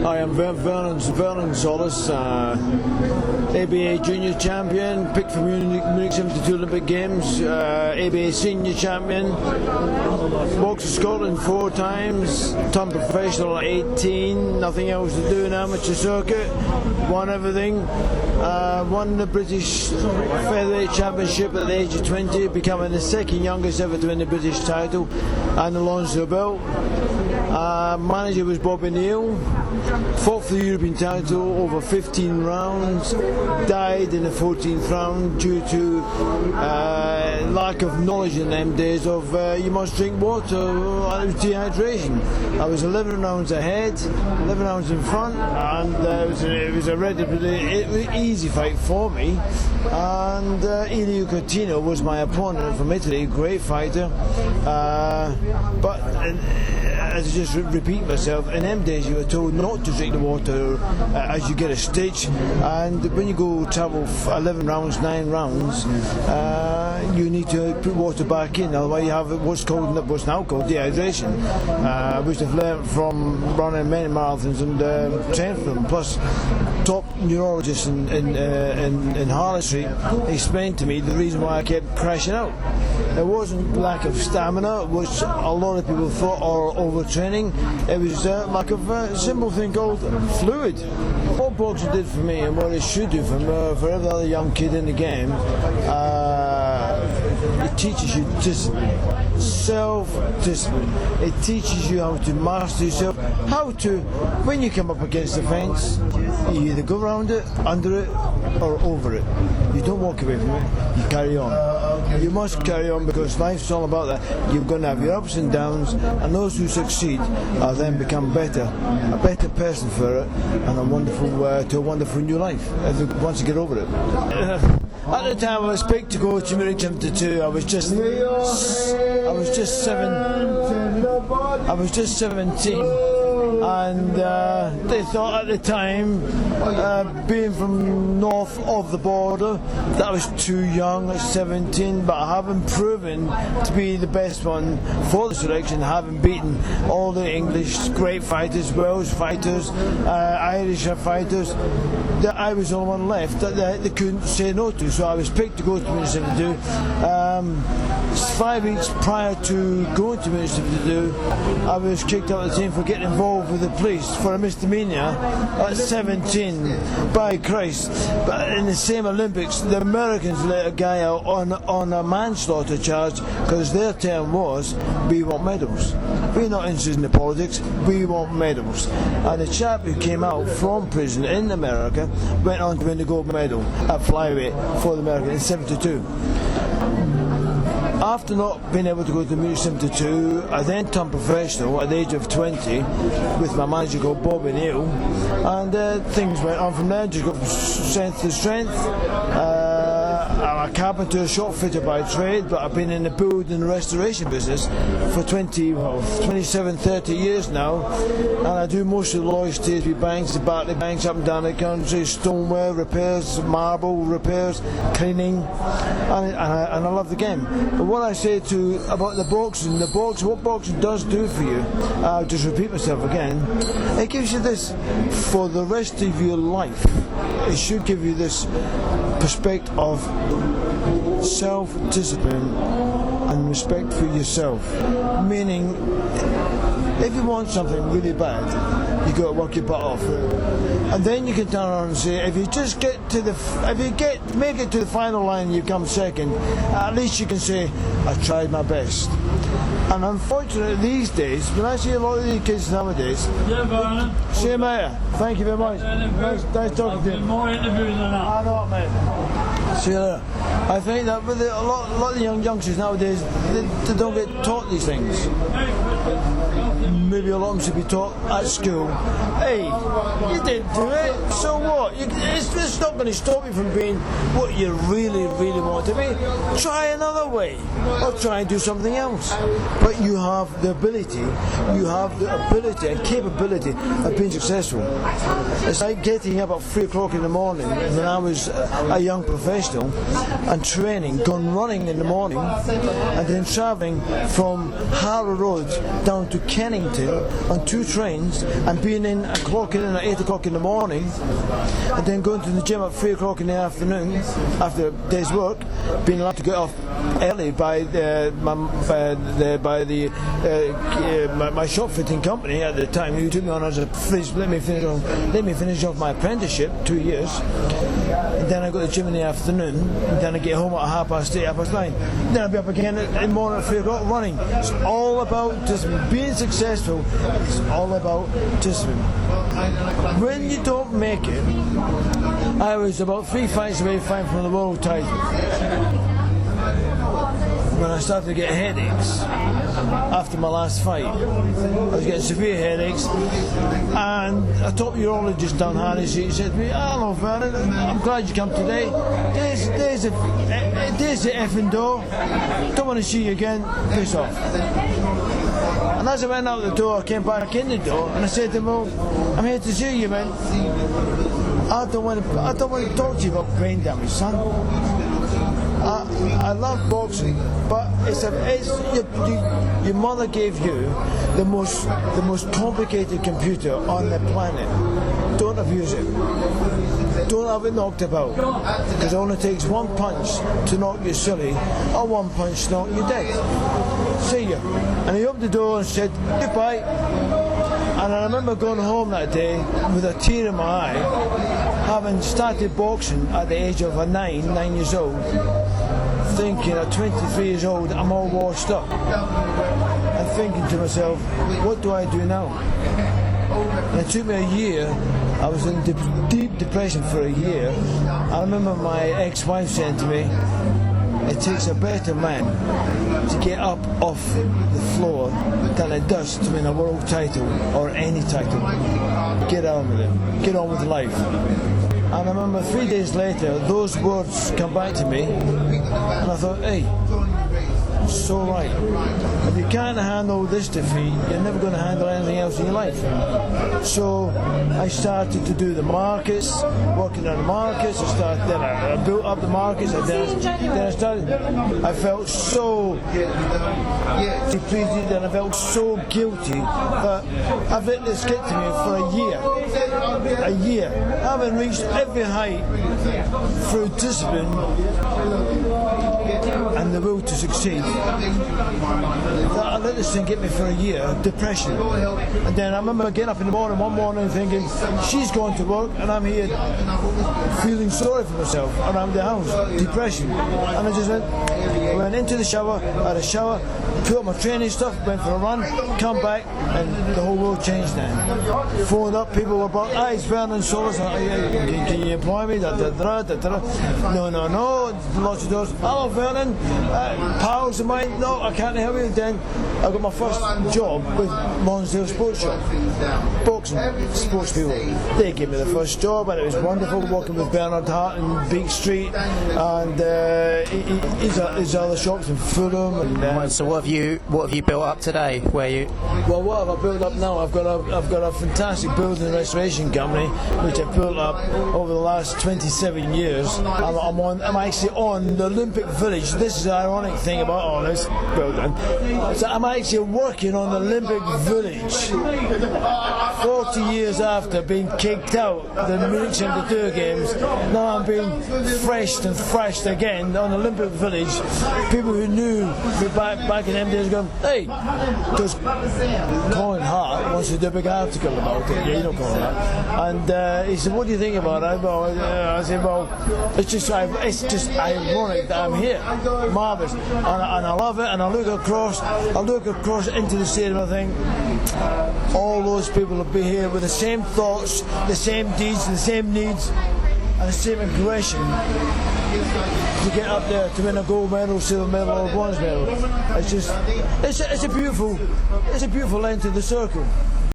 I am Vernon Sollas, ABA Junior Champion, picked for Munich 72 Olympic Games, ABA Senior Champion, boxed for Scotland 4 times, turned professional at 18, nothing else to do in amateur circuit, won everything, won the British Featherweight Championship at the age of 20, becoming the second youngest ever to win the British title and the Lonsdale belt. Manager was Bobby Neal, fought for the European title over 15 rounds, died in the 14th round due to lack of knowledge in them days of you must drink water, and it was dehydration. I was 11 rounds ahead, 11 rounds in front, and it was a relatively easy fight for me. And Elio Coutinho was my opponent from Italy, great fighter, but as I just repeat myself, in them days you were told not to drink the water as you get a stitch, and when you go travel 11 rounds, 9 rounds, you need to put water back in, otherwise you have what's now called dehydration, which I've learned from running many marathons and training for them. Plus, top neurologist in Harley Street explained to me the reason why I kept crashing out. It wasn't lack of stamina, which a lot of people thought, or overtraining. It was lack of a simple thing called fluid. What boxing did for me, and what it should do for every other young kid in the game, it teaches you discipline, self-discipline. It teaches you how to master yourself, how to, when you come up against the fence, you either go around it, under it, or over it. You don't walk away from it, you carry on. You must carry on, because life's all about that. You're going to have your ups and downs, and those who succeed then become better, a better person for it, and to a wonderful new life once you get over it. At the time I was picked to go to Munich 72, I was just 17. And they thought at the time, being from north of the border, that I was too young at 17, but I haven't proven to be the best one for the selection, having beaten all the English great fighters, Welsh fighters, Irish fighters. That I was the only one left that they couldn't say no to, so I was picked to go to Munich 72. 5 weeks prior to going to Munich 72, I was kicked out of the team for getting involved with the police for a misdemeanor at 17. By Christ! But in the same Olympics, the Americans let a guy out on a manslaughter charge, because their term was, we want medals. We're not interested in the politics, we want medals. And the chap who came out from prison in America went on to win the gold medal at flyweight for the Americans in 72. After not being able to go to Munich 72, I then turned professional at the age of 20 with my manager called Bobby Neal, and things went on from there, just got from strength to strength. I'm a carpenter, shop fitter by trade, but I've been in the building and restoration business for 27, 30 years now, and I do most of the Lloyd's TSB banks, the Barclay banks up and down the country, stoneware repairs, marble repairs, cleaning, and I love the game. But what I say about the boxing, what boxing does do for you, I'll just repeat myself again, it gives you this for the rest of your life. It should give you this perspective of self-discipline and respect for yourself. Meaning, if you want something really bad, you've got to work your butt off. And then you can turn around and say, if you just make it to the final line and you come second, at least you can say, I tried my best. And unfortunately these days, when I see a lot of these kids nowadays, see you, mate. Thank you very much. Nice talking to you. More interviews than that. I know, mate. See you later. I think that with a lot of youngsters nowadays, they don't get taught these things. Maybe a lot of them should be taught at school. Hey, you didn't do it, so what? It's not going to stop you from being what you really, really want to be. Try another way, or try and do something else. but you have the ability and capability of being successful. It's like getting up at 3 o'clock in the morning when I was a young professional and training, going running in the morning, and then travelling from Harrow Road down to Kennington on 2 trains, and being clocking in at 8 o'clock in the morning, and then going to the gym at 3 o'clock in the afternoon after a day's work, being allowed to get off early by my shop fitting company at the time, who took me on as a fridge. Let me finish off my apprenticeship, 2 years, and then I go to the gym in the afternoon, and then I get home at 8:30, 9:30. Then I'll be up again in the morning at 3 o'clock running. It's all about discipline. Being successful is all about discipline. When you don't make it, I was about 3 fights away fighting from the world title. When I started to get headaches after my last fight, I was getting severe headaches, and a top urologist down Harry Street said to me, "Hello Vernon, I'm glad you come today. There's the effing door. Don't want to see you again. Piss off." And as I went out the door, I came back in the door, and I said to him, "Well, I'm here to see you, man. I don't want to talk to you about brain damage, son. I love boxing, but your mother gave you the most complicated computer on the planet. Don't abuse it. Don't have it knocked about, because it only takes one punch to knock you silly, or one punch to knock you dead. See you." And he opened the door and said, "Goodbye." And I remember going home that day with a tear in my eye, having started boxing at the age of 9 years old, thinking at 23 years old I'm all washed up, and thinking to myself, what do I do now? And it took me a year. I was in deep depression for a year. I remember my ex-wife saying to me, "It takes a better man to get up off the floor than it does to win a world title or any title. Get on with it. Get on with life." And I remember 3 days later, those words come back to me, and I thought, hey, so right. If you can't handle this defeat, you're never going to handle anything else in your life. So I started to do the markets, working on the markets. Then I built up the markets, and then I started. I felt so depleted, and I felt so guilty that I've let this get to me for a year. I haven't reached every height through discipline and the will to succeed. I let this thing get me for a year, depression. And then I remember getting up in the morning one morning thinking, she's going to work and I'm here feeling sorry for myself around the house, depression. And I just went into the shower, had a shower, put up my training stuff, went for a run, come back, and the whole world changed then. Phoned up, people were about, "Hi, it's Vernon Sollas, can you employ me?" No, lots of doors. "Hello Vernon, pals of mine, no, I can't help you." Then I got my first job with Lonsdale Sports Shop, boxing, sports people. They gave me the first job, and it was wonderful working with Bernard Hart in Beak Street, and his other shops in Fulham. And so what have you built up today? What have I built up now? I've got a fantastic building and restoration company which I've built up over the last 27 years. I'm actually on the Olympic Village. This is the ironic thing about all this building. So I'm actually working on the Olympic Village 40 years after being kicked out the Munich 72 games. Now I'm being freshed and thrashed again on the Olympic Village. People who knew me back in them days going, "Hey, because Colin Hart wants to do a big article about it." Yeah, you know Colin Hart. And he said, "What do you think about it?" I said, "Well, it's just ironic that I'm here. Marvellous. And I love it, and I look across into the stadium and I think, all those people will be here with the same thoughts, the same deeds, the same needs, and the same aggression to get up there to win a gold medal, silver medal, or bronze medal." It's a beautiful end to the circle.